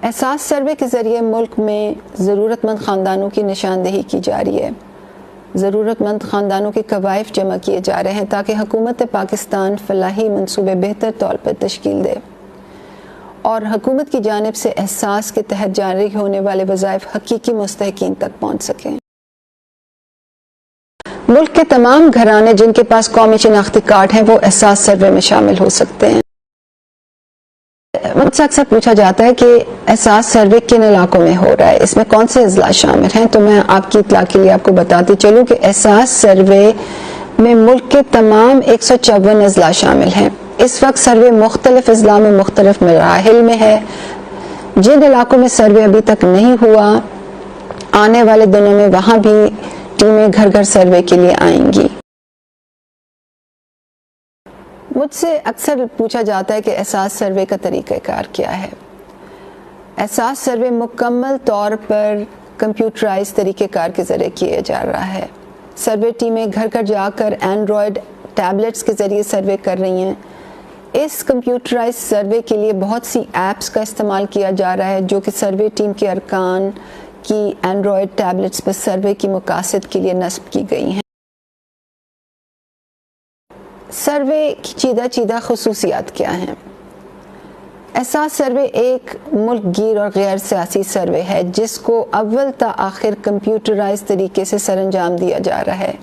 احساس سروے کے ذریعے ملک میں ضرورت مند خاندانوں کی نشاندہی کی جا رہی ہے. ضرورت مند خاندانوں کے کوائف جمع کیے جا رہے ہیں تاکہ حکومت پاکستان فلاحی منصوبے بہتر طور پر تشکیل دے اور حکومت کی جانب سے احساس کے تحت جاری ہونے والے وظائف حقیقی مستحقین تک پہنچ سکیں. ملک کے تمام گھرانے جن کے پاس قومی شناختی کارڈ ہیں وہ احساس سروے میں شامل ہو سکتے ہیں. مجھ سے اکثر پوچھا جاتا ہے کہ احساس سروے کن علاقوں میں ہو رہا ہے, اس میں کون سے اضلاع شامل ہیں. تو میں آپ کی اطلاع کے لیے آپ کو بتاتی چلوں کہ احساس سروے میں ملک کے تمام 154 اضلاع شامل ہیں. اس وقت سروے مختلف اضلاع میں مختلف مراحل میں ہے. جن علاقوں میں سروے ابھی تک نہیں ہوا, آنے والے دنوں میں وہاں بھی ٹیمیں گھر گھر سروے کے لیے آئیں گی. مجھ سے اکثر پوچھا جاتا ہے کہ احساس سروے کا طریقہ کار کیا ہے. احساس سروے مکمل طور پر کمپیوٹرائز طریقہ کار کے ذریعے کیا جا رہا ہے. سروے ٹیمیں گھر گھر جا کر اینڈرائڈ ٹیبلٹس کے ذریعے سروے کر رہی ہیں. اس کمپیوٹرائز سروے کے لیے بہت سی ایپس کا استعمال کیا جا رہا ہے جو کہ سروے ٹیم کے ارکان کی اینڈرائڈ ٹیبلٹس پر سروے کی مقاصد کے لیے نصب کی گئی ہیں. سروے کی چیدہ خصوصیات کیا ہیں؟ احساس سروے ایک ملک گیر اور غیر سیاسی سروے ہے جس کو اول تا آخر کمپیوٹرائز طریقے سے سر انجام دیا جا رہا ہے.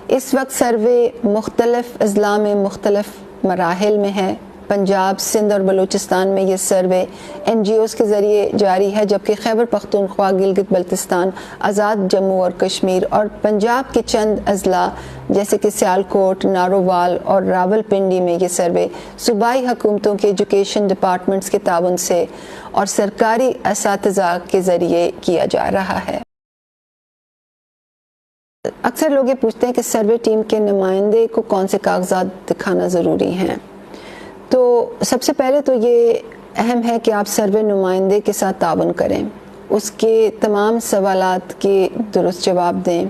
اس وقت سروے مختلف اضلاع میں مختلف مراحل میں ہے. پنجاب، سندھ اور بلوچستان میں یہ سروے NGOs کے ذریعے جاری ہے, جبکہ خیبر پختونخوا، گلگت بلتستان، آزاد جموں اور کشمیر اور پنجاب کے چند اضلاع جیسے کہ سیالکوٹ، نارووال اور راول پنڈی میں یہ سروے صوبائی حکومتوں کے ایجوکیشن ڈپارٹمنٹس کے تعاون سے اور سرکاری اساتذہ کے ذریعے کیا جا رہا ہے. اکثر لوگ یہ پوچھتے ہیں کہ سروے ٹیم کے نمائندے کو کون سے کاغذات دکھانا ضروری ہیں. تو سب سے پہلے تو یہ اہم ہے کہ آپ سروے نمائندے کے ساتھ تعاون کریں, اس کے تمام سوالات کے درست جواب دیں,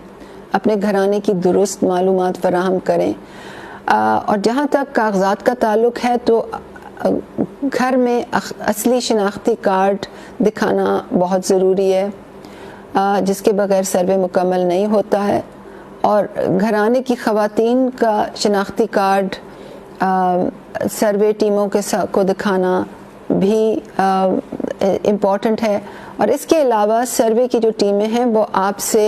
اپنے گھرانے کی درست معلومات فراہم کریں. اور جہاں تک کاغذات کا تعلق ہے تو گھر میں اصلی شناختی کارڈ دکھانا بہت ضروری ہے, جس کے بغیر سروے مکمل نہیں ہوتا ہے. اور گھرانے کی خواتین کا شناختی کارڈ سروے ٹیموں کو دکھانا بھی امپورٹنٹ ہے. اور اس کے علاوہ سروے کی جو ٹیمیں ہیں وہ آپ سے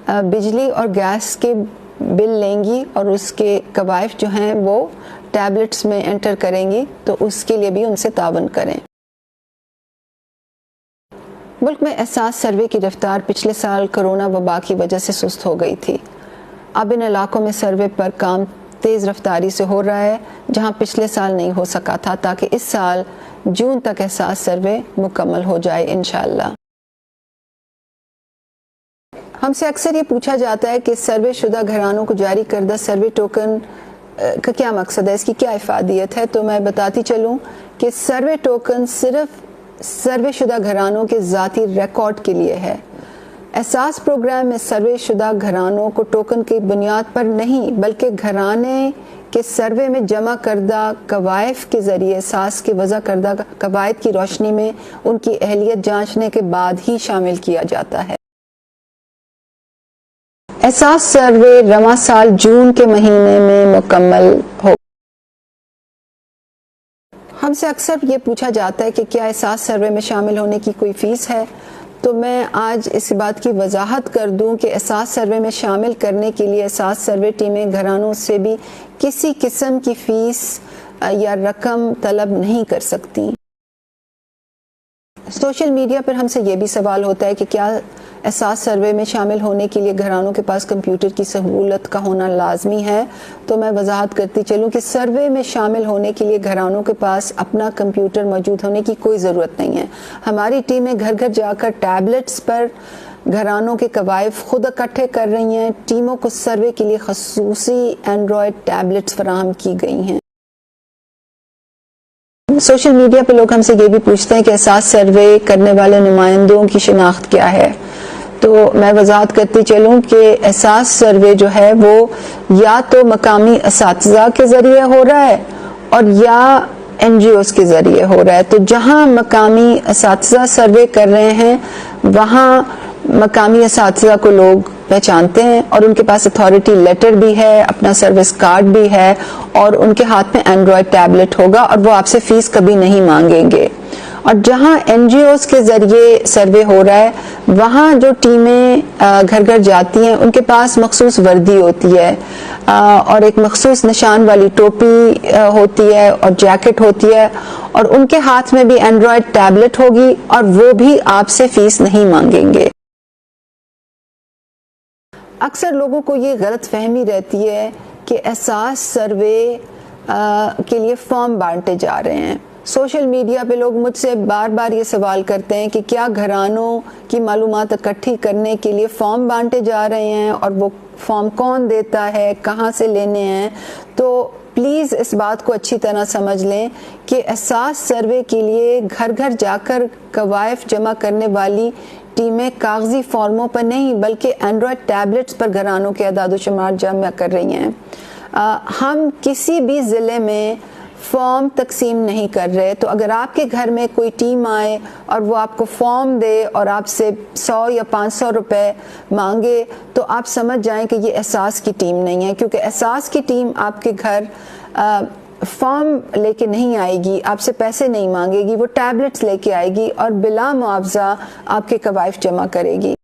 بجلی اور گیس کے بل لیں گی اور اس کے کوائف جو ہیں وہ ٹیبلٹس میں انٹر کریں گی, تو اس کے لیے بھی ان سے تعاون کریں. ملک میں احساس سروے کی رفتار پچھلے سال کرونا وبا کی وجہ سے سست ہو گئی تھی. اب ان علاقوں میں سروے پر کام تیز رفتاری سے ہو رہا ہے جہاں پچھلے سال نہیں ہو سکا تھا, تاکہ اس سال جون تک احساس سروے مکمل ہو جائے انشاءاللہ. ہم سے اکثر یہ پوچھا جاتا ہے کہ سروے شدہ گھرانوں کو جاری کردہ سروے ٹوکن کا کیا مقصد ہے, اس کی کیا افادیت ہے. تو میں بتاتی چلوں کہ سروے ٹوکن صرف سروے شدہ گھرانوں کے ذاتی ریکارڈ کے لیے ہے. احساس پروگرام میں سروے شدہ گھرانوں کو ٹوکن کی بنیاد پر نہیں بلکہ گھرانے کے سروے میں جمع کردہ کوائف کے ذریعے احساس کے وضع کردہ قواعد کی روشنی میں ان کی اہلیت جانچنے کے بعد ہی شامل کیا جاتا ہے. احساس سروے رواں سال جون کے مہینے میں مکمل ہو. ہم سے اکثر یہ پوچھا جاتا ہے کہ کیا احساس سروے میں شامل ہونے کی کوئی فیس ہے. تو میں آج اس بات کی وضاحت کر دوں کہ احساس سروے میں شامل کرنے کے لیے احساس سروے ٹیمیں گھرانوں سے بھی کسی قسم کی فیس یا رقم طلب نہیں کر سکتی. سوشل میڈیا پر ہم سے یہ بھی سوال ہوتا ہے کہ کیا احساس سروے میں شامل ہونے کے لیے گھرانوں کے پاس کمپیوٹر کی سہولت کا ہونا لازمی ہے. تو میں وضاحت کرتی چلوں کہ سروے میں شامل ہونے کے لیے گھرانوں کے پاس اپنا کمپیوٹر موجود ہونے کی کوئی ضرورت نہیں ہے. ہماری ٹیمیں گھر گھر جا کر ٹیبلٹس پر گھرانوں کے کوائف خود اکٹھے کر رہی ہیں. ٹیموں کو سروے کے لیے خصوصی اینڈرائڈ ٹیبلٹس فراہم کی گئی ہیں. سوشل میڈیا پہ لوگ ہم سے یہ بھی پوچھتے ہیں کہ احساس سروے کرنے والے نمائندوں کی شناخت کیا ہے. تو میں وضاحت کرتی چلوں کہ احساس سروے جو ہے وہ یا تو مقامی اساتذہ کے ذریعے ہو رہا ہے اور یا NGOs کے ذریعے ہو رہا ہے. تو جہاں مقامی اساتذہ سروے کر رہے ہیں وہاں مقامی اساتذہ کو لوگ پہچانتے ہیں اور ان کے پاس اتھارٹی لیٹر بھی ہے, اپنا سروس کارڈ بھی ہے, اور ان کے ہاتھ میں اینڈرائڈ ٹیبلٹ ہوگا اور وہ آپ سے فیس کبھی نہیں مانگیں گے. اور جہاں NGOs کے ذریعے سروے ہو رہا ہے وہاں جو ٹیمیں گھر گھر جاتی ہیں ان کے پاس مخصوص وردی ہوتی ہے اور ایک مخصوص نشان والی ٹوپی ہوتی ہے اور جیکٹ ہوتی ہے, اور ان کے ہاتھ میں بھی اینڈرائڈ ٹیبلٹ ہوگی اور وہ بھی آپ سے فیس نہیں مانگیں گے. اکثر لوگوں کو یہ غلط فہمی رہتی ہے کہ احساس سروے کے لیے فارم بانٹے جا رہے ہیں. سوشل میڈیا پہ لوگ مجھ سے بار بار یہ سوال کرتے ہیں کہ کیا گھرانوں کی معلومات اکٹھی کرنے کے لیے فارم بانٹے جا رہے ہیں, اور وہ فارم کون دیتا ہے, کہاں سے لینے ہیں. تو پلیز اس بات کو اچھی طرح سمجھ لیں کہ احساس سروے کے لیے گھر گھر جا کر کوائف جمع کرنے والی ٹیمیں کاغذی فارموں پر نہیں بلکہ اینڈرائڈ ٹیبلٹس پر گھرانوں کے اعداد و شمار جمع کر رہی ہیں. ہم کسی بھی ضلع میں فارم تقسیم نہیں کر رہے. تو اگر آپ کے گھر میں کوئی ٹیم آئے اور وہ آپ کو فارم دے اور آپ سے 100 یا 500 روپے مانگے تو آپ سمجھ جائیں کہ یہ احساس کی ٹیم نہیں ہے, کیونکہ احساس کی ٹیم آپ کے گھر فارم لے کے نہیں آئے گی, آپ سے پیسے نہیں مانگے گی, وہ ٹیبلٹس لے کے آئے گی اور بلا معاوضہ آپ کے کوائف جمع کرے گی.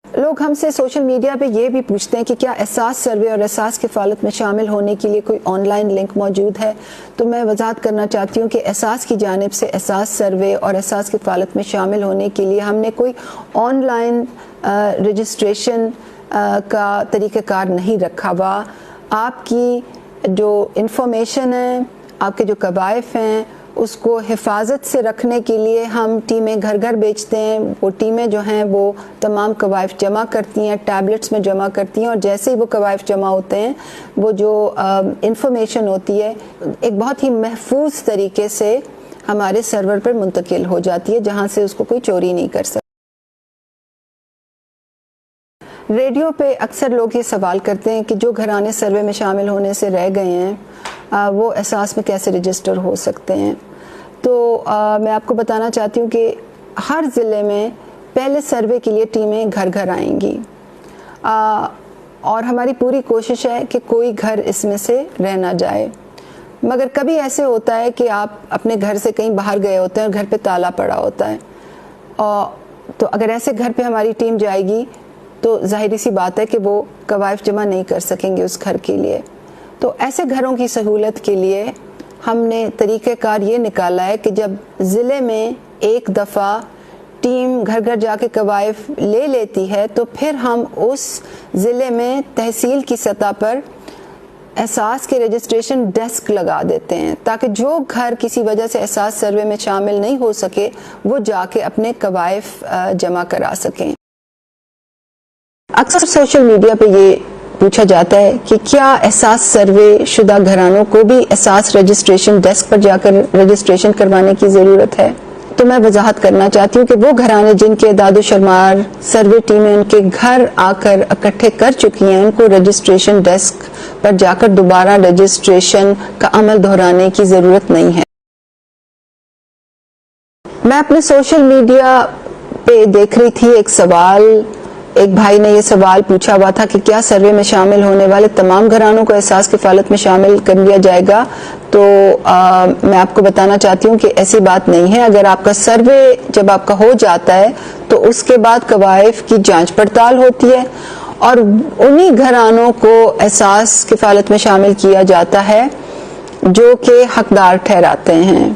لوگ ہم سے سوشل میڈیا پہ یہ بھی پوچھتے ہیں کہ کیا احساس سروے اور احساس کفالت میں شامل ہونے کے لیے کوئی آن لائن لنک موجود ہے. تو میں وضاحت کرنا چاہتی ہوں کہ احساس کی جانب سے احساس سروے اور احساس کفالت میں شامل ہونے کے لیے ہم نے کوئی آن لائن رجسٹریشن کا طریقہ کار نہیں رکھا ہوا. آپ کی جو انفارمیشن ہے, آپ کے جو کوائف ہیں, اس کو حفاظت سے رکھنے کے لیے ہم ٹیمیں گھر گھر بیچتے ہیں. وہ ٹیمیں جو ہیں وہ تمام کوائف جمع کرتی ہیں, ٹیبلٹس میں جمع کرتی ہیں, اور جیسے ہی وہ کوائف جمع ہوتے ہیں وہ جو انفارمیشن ہوتی ہے ایک بہت ہی محفوظ طریقے سے ہمارے سرور پر منتقل ہو جاتی ہے جہاں سے اس کو کوئی چوری نہیں کر سکتا. ریڈیو پہ اکثر لوگ یہ سوال کرتے ہیں کہ جو گھرانے سروے میں شامل ہونے سے رہ گئے ہیں وہ احساس میں کیسے رجسٹر ہو سکتے ہیں. تو میں آپ کو بتانا چاہتی ہوں کہ ہر ضلع میں پہلے سروے کے لیے ٹیمیں گھر گھر آئیں گی, اور ہماری پوری کوشش ہے کہ کوئی گھر اس میں سے رہ نہ جائے. مگر کبھی ایسے ہوتا ہے کہ آپ اپنے گھر سے کہیں باہر گئے ہوتے ہیں اور گھر پہ تالا پڑا ہوتا ہے, تو اگر ایسے گھر پہ ہماری ٹیم جائے گی تو ظاہری سی بات ہے کہ وہ کوائف جمع نہیں کر سکیں گے اس گھر کے لیے. تو ایسے گھروں کی سہولت کے لیے ہم نے طریقہ کار یہ نکالا ہے کہ جب ضلع میں ایک دفعہ ٹیم گھر گھر جا کے کوائف لے لیتی ہے تو پھر ہم اس ضلع میں تحصیل کی سطح پر احساس کے رجسٹریشن ڈیسک لگا دیتے ہیں تاکہ جو گھر کسی وجہ سے احساس سروے میں شامل نہیں ہو سکے وہ جا کے اپنے کوائف جمع کرا سکیں. اکثر سوشل میڈیا پہ یہ پوچھا جاتا ہے کہ کیا احساس سروے شدہ گھرانوں کو بھی احساس رجسٹریشن ڈیسک پر جا کر رجسٹریشن کروانے کی ضرورت ہے. تو میں وضاحت کرنا چاہتی ہوں کہ وہ گھرانے جن کے اعداد و شمار سروے ٹیمیں ان کے گھر آ کر اکٹھے کر چکی ہیں ان کو رجسٹریشن ڈیسک پر جا کر دوبارہ رجسٹریشن کا عمل دہرانے کی ضرورت نہیں ہے. میں اپنے سوشل میڈیا پہ دیکھ رہی تھی ایک بھائی نے یہ سوال پوچھا ہوا تھا کہ کیا سروے میں شامل ہونے والے تمام گھرانوں کو احساس کفالت میں شامل کر لیا جائے گا. تو میں آپ کو بتانا چاہتی ہوں کہ ایسی بات نہیں ہے. اگر آپ کا سروے جب آپ کا ہو جاتا ہے تو اس کے بعد کوائف کی جانچ پڑتال ہوتی ہے اور انہی گھرانوں کو احساس کفالت میں شامل کیا جاتا ہے جو کہ حقدار ٹھہراتے ہیں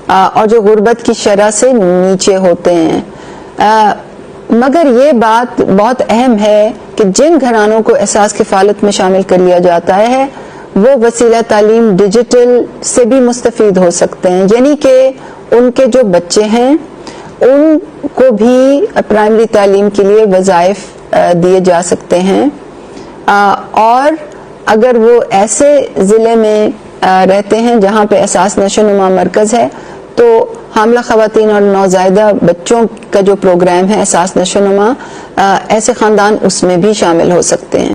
اور جو غربت کی شرح سے نیچے ہوتے ہیں. مگر یہ بات بہت اہم ہے کہ جن گھرانوں کو احساس کفالت میں شامل کر لیا جاتا ہے وہ وسیلہ تعلیم ڈیجیٹل سے بھی مستفید ہو سکتے ہیں, یعنی کہ ان کے جو بچے ہیں ان کو بھی پرائمری تعلیم کے لیے وظائف دیے جا سکتے ہیں. اور اگر وہ ایسے ضلع میں رہتے ہیں جہاں پہ احساس نشو و نما مرکز ہے تو حاملہ خواتین اور نوزائیدہ بچوں کا جو پروگرام ہے احساس نشو و نما, ایسے خاندان اس میں بھی شامل ہو سکتے ہیں.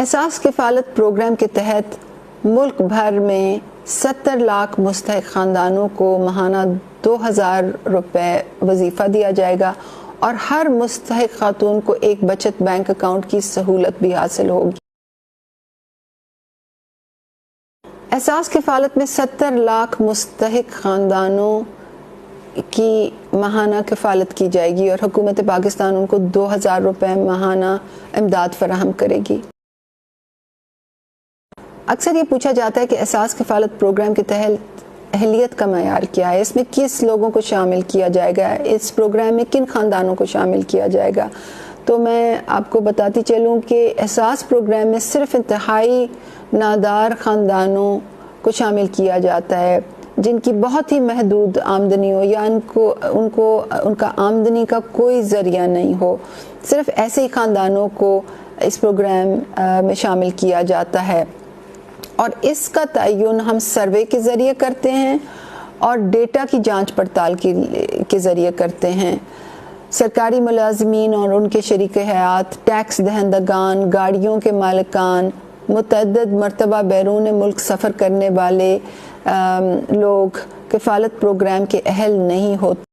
احساس کفالت پروگرام کے تحت ملک بھر میں 70 لاکھ مستحق خاندانوں کو ماہانہ 2000 روپے وظیفہ دیا جائے گا اور ہر مستحق خاتون کو ایک بچت بینک اکاؤنٹ کی سہولت بھی حاصل ہوگی۔ احساس کفالت میں 70 لاکھ مستحق خاندانوں کی ماہانہ کفالت کی جائے گی اور حکومت پاکستان ان کو 2000 روپے ماہانہ امداد فراہم کرے گی۔ اکثر یہ پوچھا جاتا ہے کہ احساس کفالت پروگرام کے تحت اہلیت کا معیار کیا ہے، اس میں کس لوگوں کو شامل کیا جائے گا، اس پروگرام میں کن خاندانوں کو شامل کیا جائے گا۔ تو میں آپ کو بتاتی چلوں کہ احساس پروگرام میں صرف انتہائی نادار خاندانوں کو شامل کیا جاتا ہے جن کی بہت ہی محدود آمدنی ہو یا ان کا آمدنی کا کوئی ذریعہ نہیں ہو، صرف ایسے ہی خاندانوں کو اس پروگرام میں شامل کیا جاتا ہے، اور اس کا تعین ہم سروے کے ذریعے کرتے ہیں اور ڈیٹا کی جانچ پڑتال کے ذریعے کرتے ہیں۔ سرکاری ملازمین اور ان کے شریک حیات، ٹیکس دہندگان، گاڑیوں کے مالکان، متعدد مرتبہ بیرون ملک سفر کرنے والے لوگ کفالت پروگرام کے اہل نہیں ہوتے۔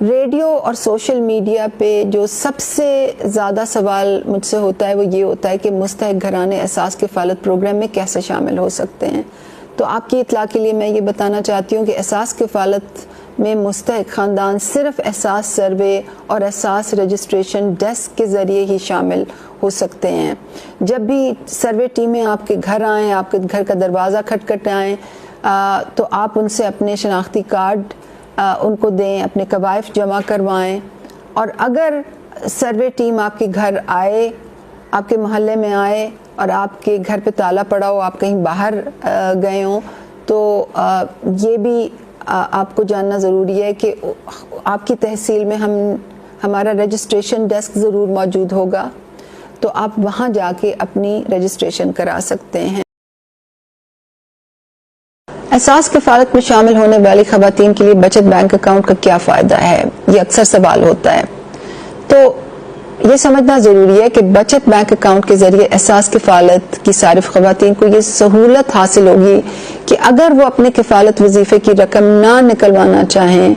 ریڈیو اور سوشل میڈیا پہ جو سب سے زیادہ سوال مجھ سے ہوتا ہے وہ یہ ہوتا ہے کہ مستحق گھرانے احساس کفالت پروگرام میں کیسے شامل ہو سکتے ہیں۔ تو آپ کی اطلاع کے لیے میں یہ بتانا چاہتی ہوں کہ احساس کفالت میں مستحق خاندان صرف احساس سروے اور احساس رجسٹریشن ڈیسک کے ذریعے ہی شامل ہو سکتے ہیں۔ جب بھی سروے ٹیمیں آپ کے گھر آئیں، آپ کے گھر کا دروازہ کھٹکھٹائیں تو آپ ان سے اپنے شناختی کارڈ ان کو دیں، اپنے کوائف جمع کروائیں، اور اگر سروے ٹیم آپ کے گھر آئے، آپ کے محلے میں آئے اور آپ کے گھر پہ تالا پڑا ہو، آپ کہیں باہر گئے ہوں، تو یہ بھی آپ کو جاننا ضروری ہے کہ آپ کی تحصیل میں ہمارا رجسٹریشن ڈیسک ضرور موجود ہوگا، تو آپ وہاں جا کے اپنی رجسٹریشن کرا سکتے ہیں۔ احساس کفالت میں شامل ہونے والی خواتین کے لیے بچت بینک اکاؤنٹ کا کیا فائدہ ہے، یہ اکثر سوال ہوتا ہے۔ تو یہ سمجھنا ضروری ہے کہ بچت بینک اکاؤنٹ کے ذریعے احساس کفالت کی صارف خواتین کو یہ سہولت حاصل ہوگی کہ اگر وہ اپنے کفالت وظیفے کی رقم نہ نکلوانا چاہیں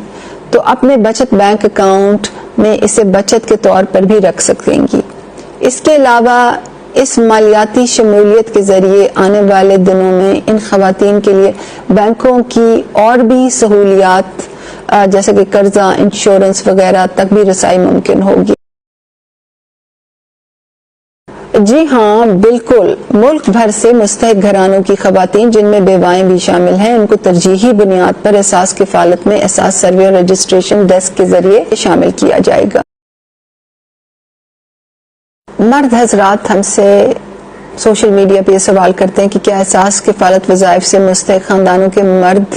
تو اپنے بچت بینک اکاؤنٹ میں اسے بچت کے طور پر بھی رکھ سکیں گی۔ اس کے علاوہ اس مالیاتی شمولیت کے ذریعے آنے والے دنوں میں ان خواتین کے لیے بینکوں کی اور بھی سہولیات جیسے کہ قرضہ، انشورنس وغیرہ تک بھی رسائی ممکن ہوگی۔ جی ہاں، بالکل، ملک بھر سے مستحق گھرانوں کی خواتین جن میں بیوائیں بھی شامل ہیں ان کو ترجیحی بنیاد پر احساس کفالت میں احساس سروے اور رجسٹریشن ڈیسک کے ذریعے شامل کیا جائے گا۔ مرد حضرات ہم سے سوشل میڈیا پہ یہ سوال کرتے ہیں کہ کیا احساس کفالت وظائف سے مستحق خاندانوں کے مرد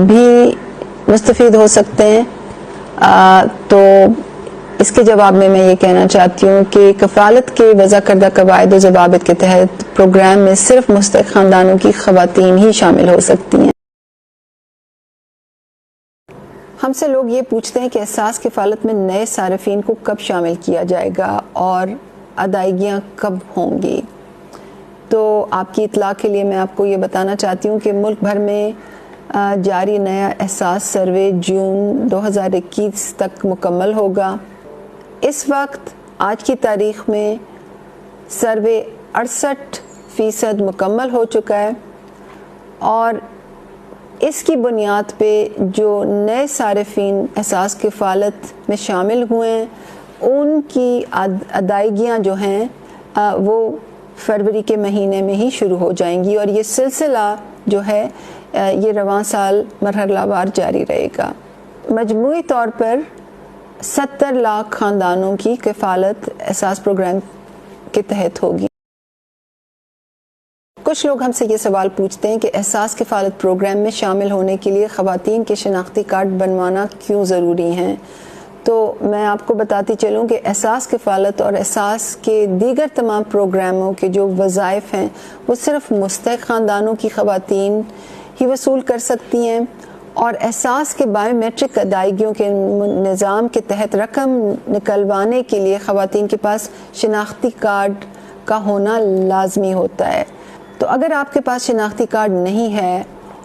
بھی مستفید ہو سکتے ہیں؟ تو اس کے جواب میں یہ کہنا چاہتی ہوں کہ کفالت کے وضع کردہ قواعد و ضوابط کے تحت پروگرام میں صرف مستحق خاندانوں کی خواتین ہی شامل ہو سکتی ہیں۔ ہم سے لوگ یہ پوچھتے ہیں کہ احساس کفالت میں نئے صارفین کو کب شامل کیا جائے گا اور ادائیگیاں کب ہوں گی۔ تو آپ کی اطلاع کے لیے میں آپ کو یہ بتانا چاہتی ہوں کہ ملک بھر میں جاری نیا احساس سروے جون 2021 تک مکمل ہوگا۔ اس وقت آج کی تاریخ میں سروے 68% مکمل ہو چکا ہے، اور اس کی بنیاد پہ جو نئے صارفین احساس کفالت میں شامل ہوئے ہیں ان کی ادائیگیاں جو ہیں وہ فروری کے مہینے میں ہی شروع ہو جائیں گی، اور یہ سلسلہ جو ہے یہ رواں سال مرحلہ وار جاری رہے گا۔ مجموعی طور پر 70 لاکھ خاندانوں کی کفالت احساس پروگرام کے تحت ہوگی۔ کچھ لوگ ہم سے یہ سوال پوچھتے ہیں کہ احساس کفالت پروگرام میں شامل ہونے کے لیے خواتین کے شناختی کارڈ بنوانا کیوں ضروری ہیں؟ تو میں آپ کو بتاتی چلوں کہ احساس کفالت اور احساس کے دیگر تمام پروگراموں کے جو وظائف ہیں وہ صرف مستحق خاندانوں کی خواتین ہی وصول کر سکتی ہیں، اور احساس کے بایو میٹرک ادائیگیوں کے نظام کے تحت رقم نکلوانے کے لیے خواتین کے پاس شناختی کارڈ کا ہونا لازمی ہوتا ہے. تو اگر آپ کے پاس شناختی کارڈ نہیں ہے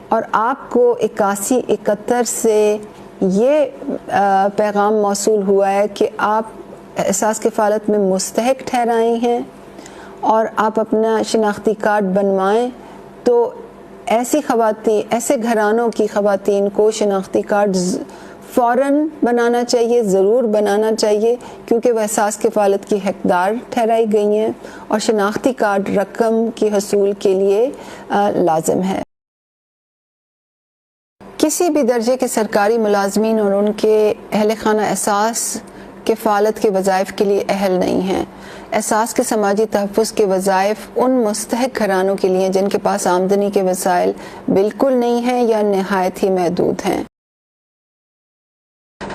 اور آپ کو 8171 سے یہ پیغام موصول ہوا ہے کہ آپ احساس کفالت میں مستحق ٹھہرائی ہیں اور آپ اپنا شناختی کارڈ بنوائیں، تو ایسے گھرانوں کی خواتین کو شناختی کارڈ فوراً بنانا چاہیے، ضرور بنانا چاہیے، کیونکہ وہ احساس کفالت کی حقدار ٹھہرائی گئی ہیں اور شناختی کارڈ رقم کی حصول کے لیے لازم ہے. کسی بھی درجے کے سرکاری ملازمین اور ان کے اہل خانہ احساس کفالت کے وظائف کے لیے اہل نہیں ہیں. احساس کے سماجی تحفظ کے وظائف ان مستحق گھرانوں کے لیے جن کے پاس آمدنی کے وسائل بالکل نہیں ہیں یا نہایت ہی محدود ہیں.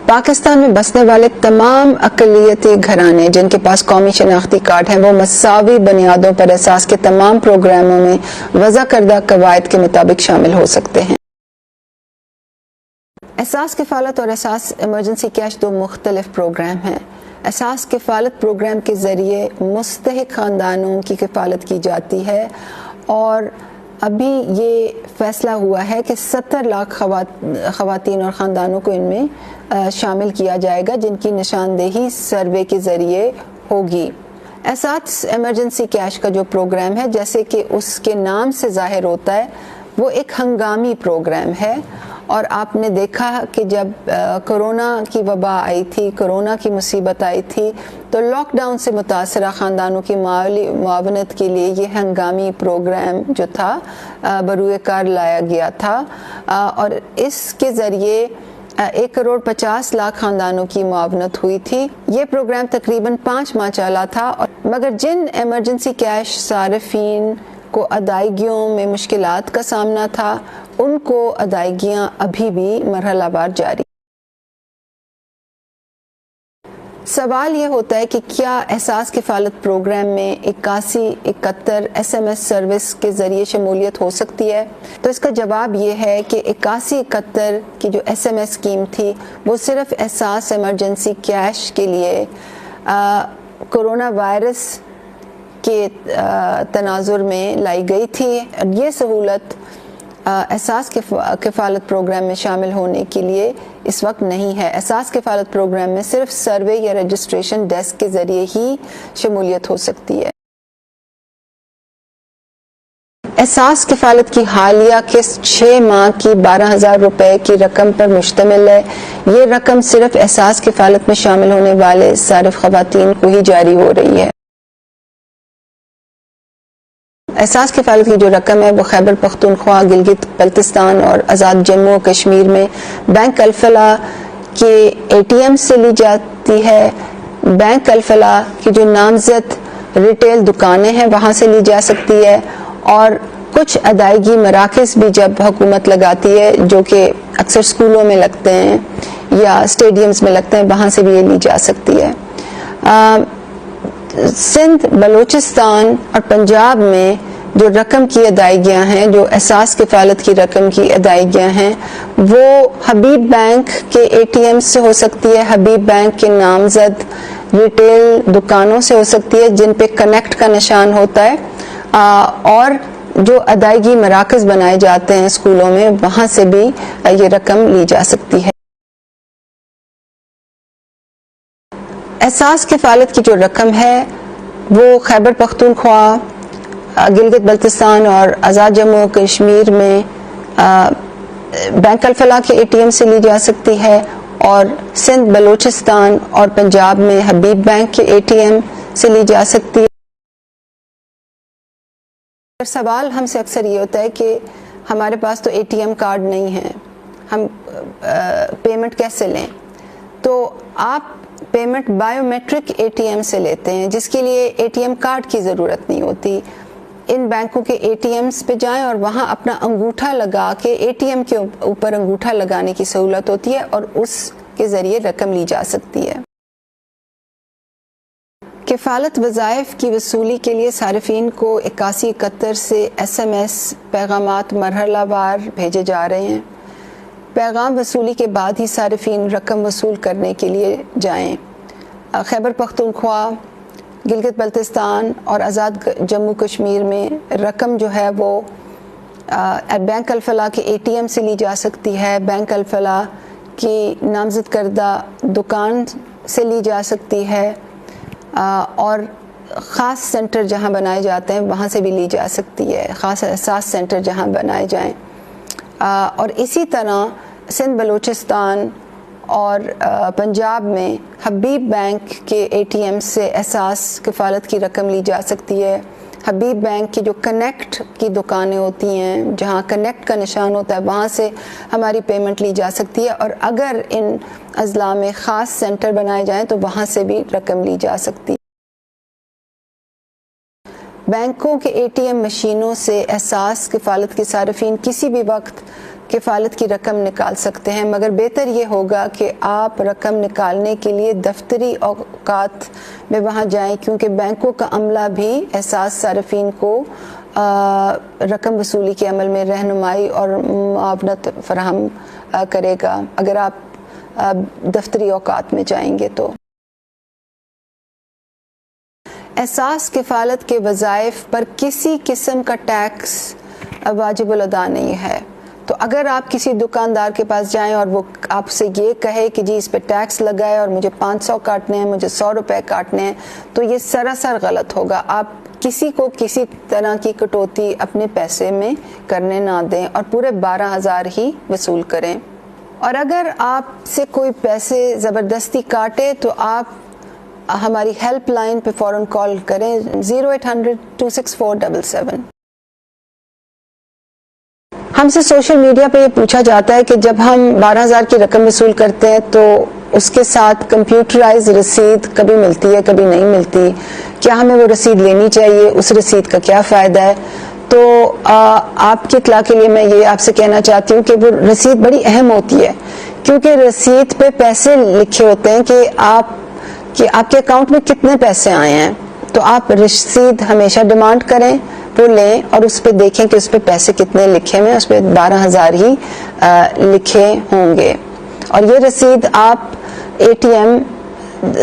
پاکستان میں بسنے والے تمام اقلیتی گھرانے جن کے پاس قومی شناختی کارڈ ہیں وہ مساوی بنیادوں پر احساس کے تمام پروگراموں میں وضع کردہ قواعد کے مطابق شامل ہو سکتے ہیں. احساس کفالت اور احساس ایمرجنسی کیش دو مختلف پروگرام ہیں. احساس کفالت پروگرام کے ذریعے مستحق خاندانوں کی کفالت کی جاتی ہے اور ابھی یہ فیصلہ ہوا ہے کہ 70 لاکھ خواتین اور خاندانوں کو ان میں شامل کیا جائے گا جن کی نشاندہی سروے کے ذریعے ہوگی. احساس ایمرجنسی کیش کا جو پروگرام ہے، جیسے کہ اس کے نام سے ظاہر ہوتا ہے، وہ ایک ہنگامی پروگرام ہے. اور آپ نے دیکھا کہ جب کرونا کی وبا آئی تھی، کرونا کی مصیبت آئی تھی، تو لاک ڈاؤن سے متاثرہ خاندانوں کی مالی معاونت کے لیے یہ ہنگامی پروگرام جو تھا بروئے کار لایا گیا تھا اور اس کے ذریعے 1.50 کروڑ خاندانوں کی معاونت ہوئی تھی. یہ پروگرام تقریباً 5 ماہ چلا تھا، مگر جن ایمرجنسی کیش صارفین کو ادائیگیوں میں مشکلات کا سامنا تھا ان کو ادائیگیاں ابھی بھی مرحلہ وار جاری. سوال یہ ہوتا ہے کہ کیا احساس کفالت پروگرام میں 8171 SMS سروس کے ذریعے شمولیت ہو سکتی ہے؟ تو اس کا جواب یہ ہے کہ 8171 کی جو SMS اسکیم تھی وہ صرف احساس ایمرجنسی کیش کے لیے کرونا وائرس کے تناظر میں لائی گئی تھی. یہ سہولت احساس کفالت پروگرام میں شامل ہونے کے لیے اس وقت نہیں ہے. احساس کفالت پروگرام میں صرف سروے یا رجسٹریشن ڈیسک کے ذریعے ہی شمولیت ہو سکتی ہے. احساس کفالت کی حالیہ قسط 6 ماہ کی 12,000 روپے کی رقم پر مشتمل ہے. یہ رقم صرف احساس کفالت میں شامل ہونے والے صارف خواتین کو ہی جاری ہو رہی ہے. احساس کفالت کی جو رقم ہے وہ خیبر پختونخوا، گلگت بلتستان اور آزاد جموں و کشمیر میں بینک الفلاح کے ATM سے لی جاتی ہے. بینک الفلاح کی جو نامزد ریٹیل دکانیں ہیں وہاں سے لی جا سکتی ہے اور کچھ ادائیگی مراکز بھی جب حکومت لگاتی ہے جو کہ اکثر سکولوں میں لگتے ہیں یا اسٹیڈیمز میں لگتے ہیں، وہاں سے بھی یہ لی جا سکتی ہے. سندھ، بلوچستان اور پنجاب میں جو رقم کی ادائیگیاں ہیں، جو احساس کفالت کی رقم کی ادائیگیاں ہیں، وہ حبیب بینک کے ATM سے ہو سکتی ہے، حبیب بینک کے نامزد ریٹیل دکانوں سے ہو سکتی ہے جن پہ کنیکٹ کا نشان ہوتا ہے، اور جو ادائیگی مراکز بنائے جاتے ہیں اسکولوں میں وہاں سے بھی یہ رقم لی جا سکتی ہے. احساس کفالت کی جو رقم ہے وہ خیبر پختونخوا، گلگت بلتستان اور آزاد جموں و کشمیر میں بینک الفلاح کے ATM سے لی جا سکتی ہے اور سندھ، بلوچستان اور پنجاب میں حبیب بینک کے ATM سے لی جا سکتی ہے. سوال ہم سے اکثر یہ ہوتا ہے کہ ہمارے پاس تو ATM کارڈ نہیں ہے، ہم پیمنٹ کیسے لیں؟ تو آپ پیمنٹ بایو میٹرک ATM سے لیتے ہیں جس کے لیے ATM کارڈ کی ضرورت نہیں ہوتی. ان بینکوں کے ATMs پہ جائیں اور وہاں اپنا انگوٹھا لگا کے ATM کے اوپر انگوٹھا لگانے کی سہولت ہوتی ہے اور اس کے ذریعے رقم لی جا سکتی ہے. کفالت وظائف کی وصولی کے لیے صارفین کو 8171 سے SMS پیغامات مرحلہ وار بھیجے جا رہے ہیں. پیغام وصولی کے بعد ہی صارفین رقم وصول کرنے کے لیے جائیں۔ خیبر پختونخوا، گلگت بلتستان اور آزاد جموں کشمیر میں رقم جو ہے وہ بینک الفلاح کے ATM سے لی جا سکتی ہے، بینک الفلاح کی نامزد کردہ دکان سے لی جا سکتی ہے، اور خاص سینٹر جہاں بنائے جاتے ہیں وہاں سے بھی لی جا سکتی ہے، خاص احساس سینٹر جہاں بنائے جائیں۔ اور اسی طرح سندھ بلوچستان اور پنجاب میں حبیب بینک کے ATM سے احساس کفالت کی رقم لی جا سکتی ہے۔ حبیب بینک کی جو کنیکٹ کی دکانیں ہوتی ہیں، جہاں کنیکٹ کا نشان ہوتا ہے، وہاں سے ہماری پیمنٹ لی جا سکتی ہے، اور اگر ان اضلاع میں خاص سینٹر بنائے جائیں تو وہاں سے بھی رقم لی جا سکتی ہے۔ بینکوں کے ATM مشینوں سے احساس کفالت کے صارفین کسی بھی وقت کفالت کی رقم نکال سکتے ہیں، مگر بہتر یہ ہوگا کہ آپ رقم نکالنے کے لیے دفتری اوقات میں وہاں جائیں، کیونکہ بینکوں کا عملہ بھی احساس صارفین کو رقم وصولی کے عمل میں رہنمائی اور معاونت فراہم کرے گا اگر آپ دفتری اوقات میں جائیں گے تو۔ احساس کفالت کے وظائف پر کسی قسم کا ٹیکس واجب الادا نہیں ہے، تو اگر آپ کسی دکاندار کے پاس جائیں اور وہ آپ سے یہ کہے کہ جی اس پہ ٹیکس لگا ہے اور مجھے 500 کاٹنے ہیں، مجھے 100 روپے کاٹنے ہیں، تو یہ سراسر غلط ہوگا۔ آپ کسی کو کسی طرح کی کٹوتی اپنے پیسے میں کرنے نہ دیں اور پورے 12,000 ہی وصول کریں۔ اور اگر آپ سے کوئی پیسے زبردستی کاٹے تو آپ ہماری ہیلپ لائن پہ فوراً کال کریں 0800-264-7777۔ ہم سے سوشل میڈیا پہ یہ پوچھا جاتا ہے کہ جب ہم 12,000 کی رقم وصول کرتے ہیں تو اس کے ساتھ کمپیوٹرائز رسید کبھی ملتی ہے کبھی نہیں ملتی، کیا ہمیں وہ رسید لینی چاہیے، اس رسید کا کیا فائدہ ہے؟ تو آپ کی اطلاع کے لیے میں یہ آپ سے کہنا چاہتی ہوں کہ وہ رسید بڑی اہم ہوتی ہے، کیونکہ رسید پہ پیسے لکھے ہوتے ہیں کہ آپ کے اکاؤنٹ میں کتنے پیسے آئے ہیں، تو آپ رسید ہمیشہ ڈیمانڈ کریں، وہ لیں اور اس پہ دیکھیں کہ اس پہ پیسے کتنے لکھے ہوئے ہیں، اس پہ 12,000 ہی لکھے ہوں گے۔ اور یہ رسید آپ ATM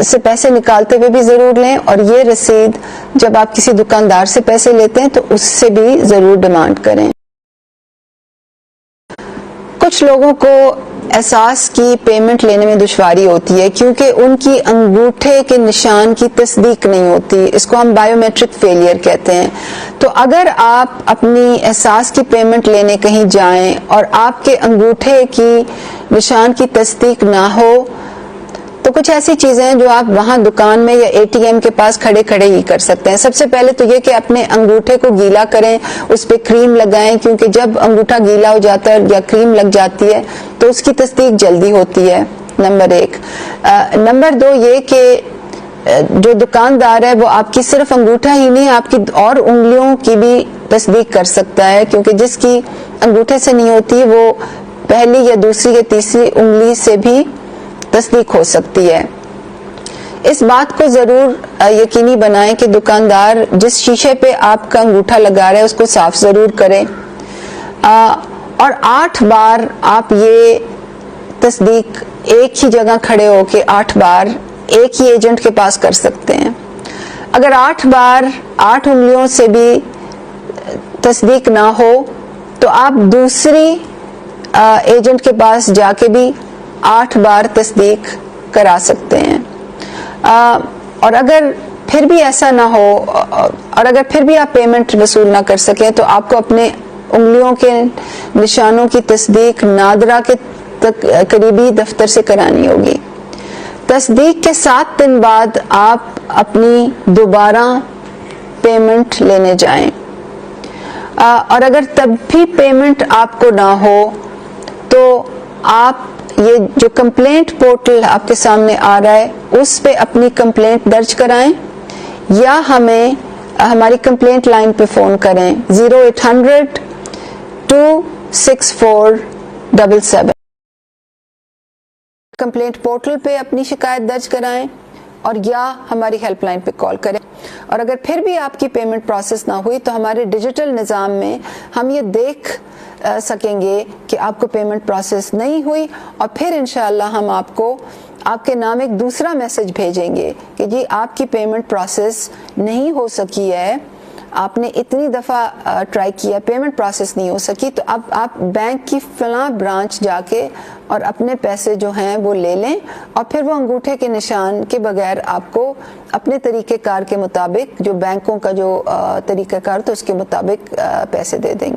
سے پیسے نکالتے ہوئے بھی ضرور لیں، اور یہ رسید جب آپ کسی دکاندار سے پیسے لیتے ہیں تو اس سے بھی ضرور ڈیمانڈ کریں۔ کچھ لوگوں کو احساس کی پیمنٹ لینے میں دشواری ہوتی ہے کیونکہ ان کی انگوٹھے کے نشان کی تصدیق نہیں ہوتی، اس کو ہم بائیو میٹرک فیلئر کہتے ہیں۔ تو اگر آپ اپنی احساس کی پیمنٹ لینے کہیں جائیں اور آپ کے انگوٹھے کی نشان کی تصدیق نہ ہو تو کچھ ایسی چیزیں ہیں جو آپ وہاں دکان میں یا ATM کے پاس کھڑے کھڑے ہی کر سکتے ہیں۔ سب سے پہلے تو یہ کہ اپنے انگوٹھے کو گیلا کریں، اس پہ کریم لگائیں، کیونکہ جب انگوٹھا گیلا ہو جاتا ہے یا کریم لگ جاتی ہے تو اس کی تصدیق جلدی ہوتی ہے، نمبر 1۔ نمبر 2 یہ کہ جو دکاندار ہے وہ آپ کی صرف انگوٹھا ہی نہیں، آپ کی اور انگلیوں کی بھی تصدیق کر سکتا ہے، کیونکہ جس کی انگوٹھے سے نہیں ہوتی وہ پہلی یا دوسری یا تیسری انگلی سے بھی تصدیق ہو سکتی ہے۔ اس بات کو ضرور یقینی بنائیں کہ دکاندار جس شیشے پہ آپ کا انگوٹھا لگا رہا ہے اس کو صاف ضرور کریں، اور 8 بار آپ یہ تصدیق ایک ہی جگہ کھڑے ہو کے 8 بار ایک ہی ایجنٹ کے پاس کر سکتے ہیں۔ اگر 8 بار 8 انگلیوں سے بھی تصدیق نہ ہو تو آپ دوسری ایجنٹ کے پاس جا کے بھی 8 بار تصدیق کرا سکتے ہیں۔ اور اگر پھر بھی ایسا نہ ہو اور اگر پھر بھی آپ پیمنٹ وصول نہ کر سکیں تو آپ کو اپنے انگلیوں کے نشانوں کی تصدیق نادرا کے قریبی دفتر سے کرانی ہوگی۔ تصدیق کے 7 دن بعد آپ اپنی دوبارہ پیمنٹ لینے جائیں، اور اگر تب بھی پیمنٹ آپ کو نہ ہو تو آپ یہ جو کمپلینٹ پورٹل آپ کے سامنے آ رہا ہے اس پہ اپنی کمپلینٹ درج کرائیں، یا ہماری کمپلینٹ لائن پہ فون کریں 0800-264-7777۔ کمپلینٹ پورٹل پہ اپنی شکایت درج کرائیں اور یا ہماری ہیلپ لائن پہ کال کریں۔ اور اگر پھر بھی آپ کی پیمنٹ پروسیس نہ ہوئی تو ہمارے ڈیجیٹل نظام میں ہم یہ دیکھ سکیں گے کہ آپ کو پیمنٹ پروسیس نہیں ہوئی، اور پھر انشاءاللہ ہم آپ کو آپ کے نام ایک دوسرا میسج بھیجیں گے کہ جی آپ کی پیمنٹ پروسیس نہیں ہو سکی ہے، آپ نے اتنی دفعہ ٹرائی کیا، پیمنٹ پروسیس نہیں ہو سکی، تو اب آپ بینک کی فلاں برانچ جا کے اور اپنے پیسے جو ہیں وہ لے لیں، اور پھر وہ انگوٹھے کے نشان کے بغیر آپ کو اپنے طریقہ کار کے مطابق، جو بینکوں کا جو طریقہ کار تو اس کے مطابق پیسے دے دیں گے۔